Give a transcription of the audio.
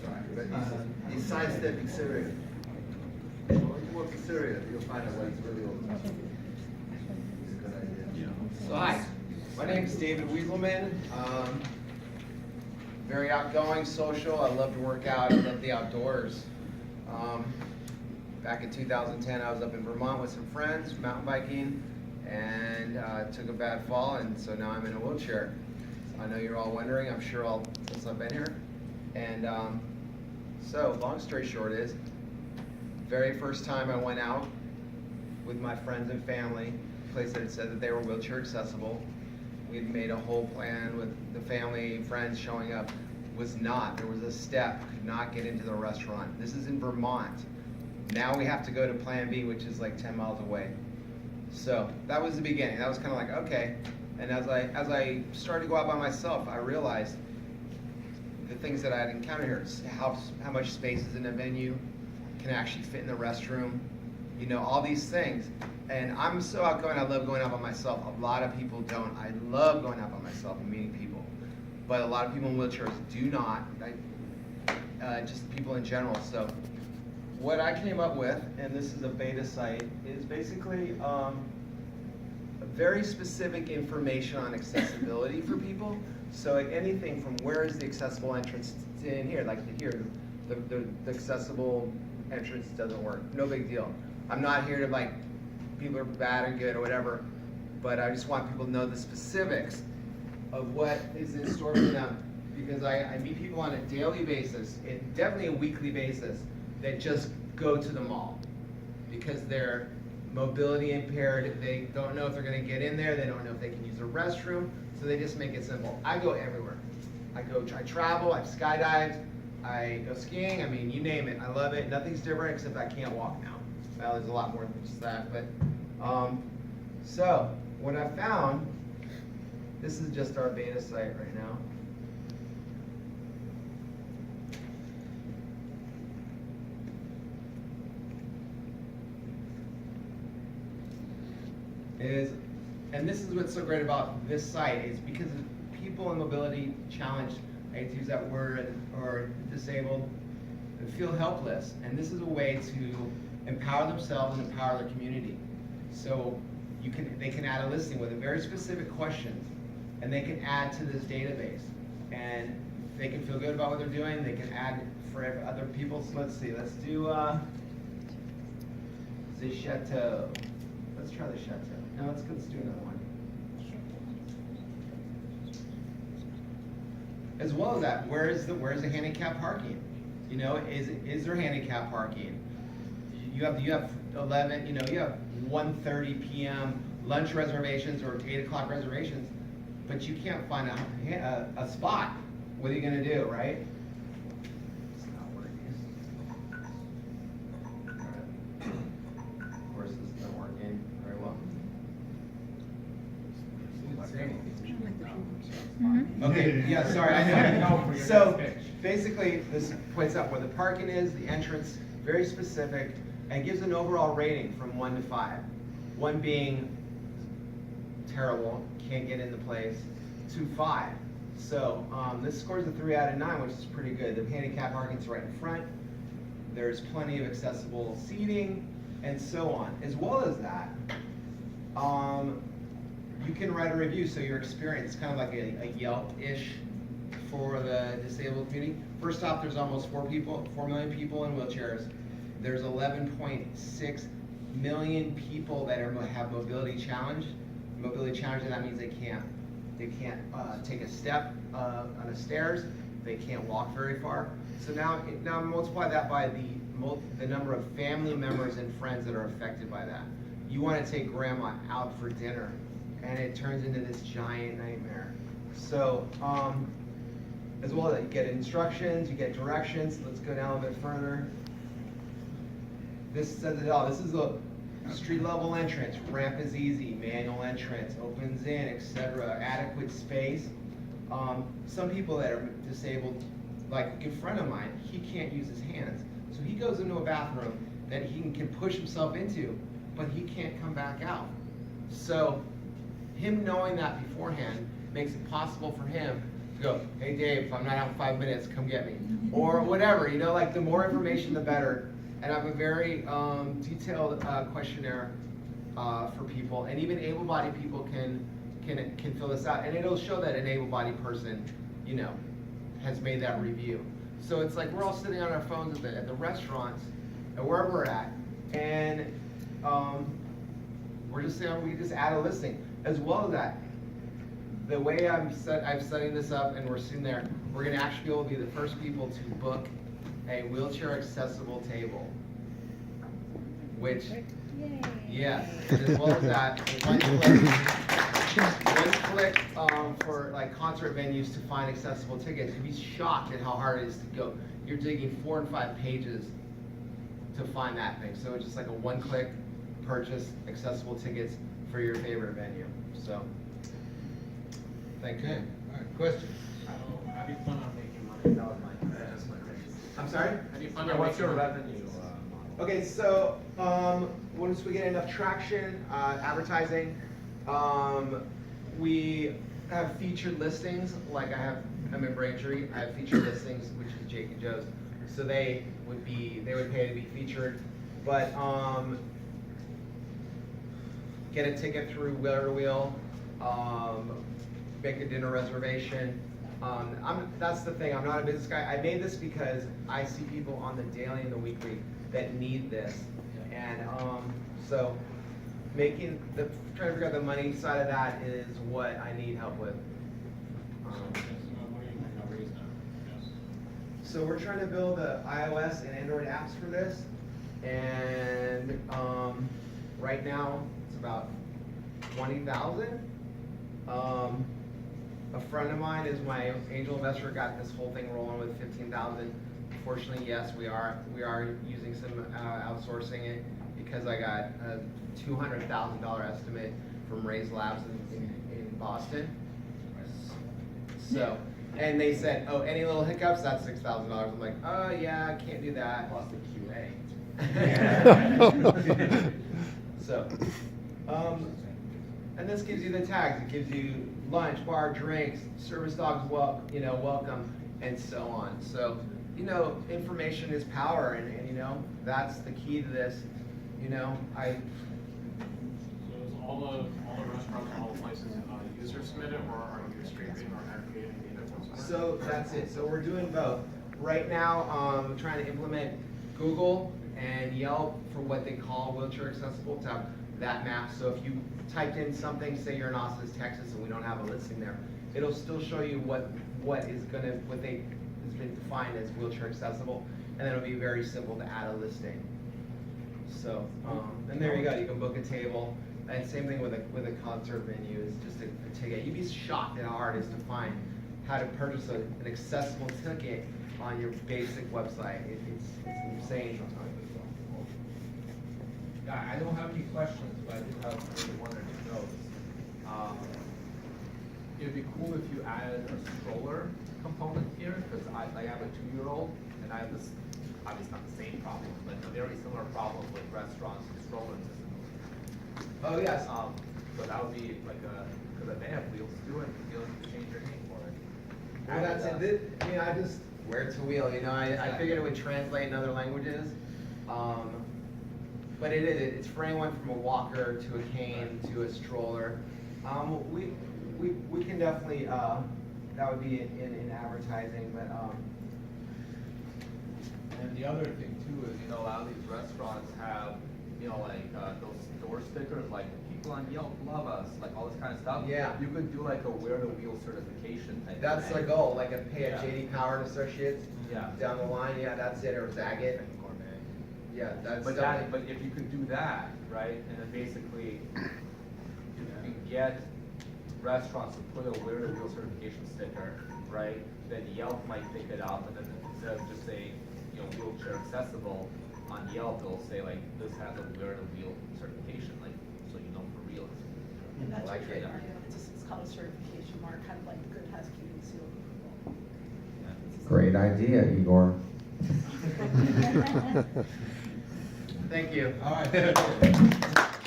side, but he's sidestepping Syria. When you walk to Syria, you'll find out what he's really all about. It's a good idea. So hi, my name is David Wieselman. Very outgoing, social. I love to work out. I love the outdoors. Back in 2010, I was up in Vermont with some friends, mountain biking, and took a bad fall, and so now I'm in a wheelchair. I know you're all wondering, I'm sure all since I've been here. And so, long story short is, very first time I went out with my friends and family, a place that had said that they were wheelchair accessible. We'd made a whole plan with the family, friends showing up. Was not, there was a step, could not get into the restaurant. This is in Vermont. Now we have to go to Plan B, which is like 10 miles away. So that was the beginning. That was kind of like, okay. And as I started to go out by myself, I realized the things that I had encountered here, how much space is in a venue, can actually fit in the restroom, you know, all these things. And I'm so outgoing, I love going out by myself. A lot of people don't. I love going out by myself and meeting people. But a lot of people in wheelchairs do not, just people in general. So what I came up with, and this is a beta site, is basically very specific information on accessibility for people. So like anything from where is the accessible entrance in here, like here, the accessible entrance doesn't work, no big deal. I'm not here to like, people are bad and good or whatever, but I just want people to know the specifics of what is in store for them. Because I meet people on a daily basis, and definitely a weekly basis, that just go to the mall because they're mobility impaired, they don't know if they're going to get in there, they don't know if they can use a restroom, so they just make it simple. I go everywhere. I travel, I've skydived, I go skiing, I mean, you name it, I love it. Nothing's different except I can't walk now. Well, there's a lot more than just that, but so what I found, this is just our beta site right now. And this is what's so great about this site, is because people in mobility challenged, I hate to use that word, or disabled, feel helpless. And this is a way to empower themselves and empower their community. So they can add a listing with a very specific questions, and they can add to this database. And they can feel good about what they're doing, they can add for other people. So let's see, let's do the chateau. Let's try the chateau. Now let's do another one. As well as that, where's the handicap parking? You know, is there handicap parking? You have 11, you know, you have 1:30 p.m. lunch reservations or 8 o'clock reservations, but you can't find a spot. What are you gonna do, right? It's not working. Of course, this isn't working very well. Okay, yeah, sorry, I know. So basically, this points out where the parking is, the entrance, very specific, and gives an overall rating from 1 to 5. 1 being terrible, can't get in the place, to 5. So this scores a 3 out of 9, which is pretty good. The handicap parking's right in front. There's plenty of accessible seating, and so on. As well as that, you can write a review, so your experience, kind of like a Yelp-ish for the disabled community. First off, there's almost 4 million people in wheelchairs. There's 11.6 million people that have mobility challenge. Mobility challenge, and that means they can't take a step on the stairs. They can't walk very far. So now multiply that by the number of family members and friends that are affected by that. You want to take grandma out for dinner, and it turns into this giant nightmare. So, as well as you get instructions, you get directions. Let's go down a bit further. This says it all. This is a street level entrance. Ramp is easy. Manual entrance opens in, etc. Adequate space. Some people that are disabled, like a good friend of mine, he can't use his hands, so he goes into a bathroom that he can push himself into, but he can't come back out. So him knowing that beforehand makes it possible for him go, hey Dave, if I'm not out in 5 minutes, come get me. Or whatever, you know, like the more information, the better. And I have a very detailed questionnaire for people, and even able-bodied people can fill this out, and it'll show that an able-bodied person, you know, has made that review. So it's like we're all sitting on our phones at the restaurants, and wherever we're at, and we're just saying we just add a listing. As well as that, the way I'm setting this up, and we're sitting there, we're going to actually be able to be the first people to book a wheelchair accessible table, which, yes, as well as that, one click for like concert venues to find accessible tickets. You'd be shocked at how hard it is to go. You're digging 4 and 5 pages to find that thing. So it's just like a one-click purchase accessible tickets for your favorite venue. So, thank you. Okay, all right, question? How do you plan on making money? That was that's my question. I'm sorry? How do you plan Yeah, on what's making your money? revenue model? Okay, so once we get enough traction, advertising, we have featured listings. Like I'm in Braintree. I have featured listings, which is Jake and Joe's. So they would pay to be featured, but get a ticket through Wheel to Wheel, make a dinner reservation. That's the thing. I'm not a business guy. I made this because I see people on the daily and the weekly that need this, and so trying to figure out the money side of that is what I need help with. So we're trying to build the iOS and Android apps for this, and right now it's about 20,000. A friend of mine is my angel investor, got this whole thing rolling with 15,000. Unfortunately, yes, we are using some outsourcing it because I got a $200,000 estimate from Ray's Labs in Boston. So, and they said, oh, any little hiccups, that's $6,000. I'm like, oh yeah, I can't do that. Plus the QA. So, and this gives you the tags. It gives you lunch, bar, drinks, service dogs, welcome, and so on. So, information is power, and that's the key to this. So is all the restaurants, all the places user submitted, or are you scraping or aggregating data from somewhere? So that's it. So we're doing both. Right now, I'm trying to implement Google and Yelp for what they call wheelchair accessible to have that map. So if you typed in something, say you're in Austin, Texas, and we don't have a listing there, it'll still show you what has been defined as wheelchair accessible, and then it'll be very simple to add a listing. So, and there you go. You can book a table. And same thing with a concert venue. It's just a ticket. You'd be shocked at how hard it is to find how to purchase an accessible ticket on your basic website. It's insane sometimes. Yeah, I don't have any questions, but I do have maybe one or two notes. It'd be cool if you added a stroller component here, because I have a 2-year-old, and I have this, obviously not the same problem, but a very similar problem with restaurants and stroller systems. Oh yes. So that would be like because they have wheels too, and you don't need to change your name for it. Well, that's it. I just where it's a wheel. I figured it would translate in other languages. But it's for anyone from a walker to a cane to a stroller. We can definitely that would be in advertising, but And the other thing too is, a lot of these restaurants have, like those store stickers, like people on Yelp love us, like all this kind of stuff. Yeah. You could do like a wear the wheel certification type. that's the thing. goal. Like pay a Yeah. JD Power and Associates Yeah. down the line. Yeah, that's it. Or Zagat. Yeah, that's But something. but if you could do that, right, and then basically you can get restaurants to put a wear the wheel certification sticker, right? Then Yelp might pick it up, and then instead of just saying, wheelchair accessible on Yelp, it'll say like this has a wear the wheel certification, like so for real. And that's like what it. it's called a certification mark, kind of like the Good Housekeeping seal of approval. Yeah. Great idea, Igor. Thank you. All right.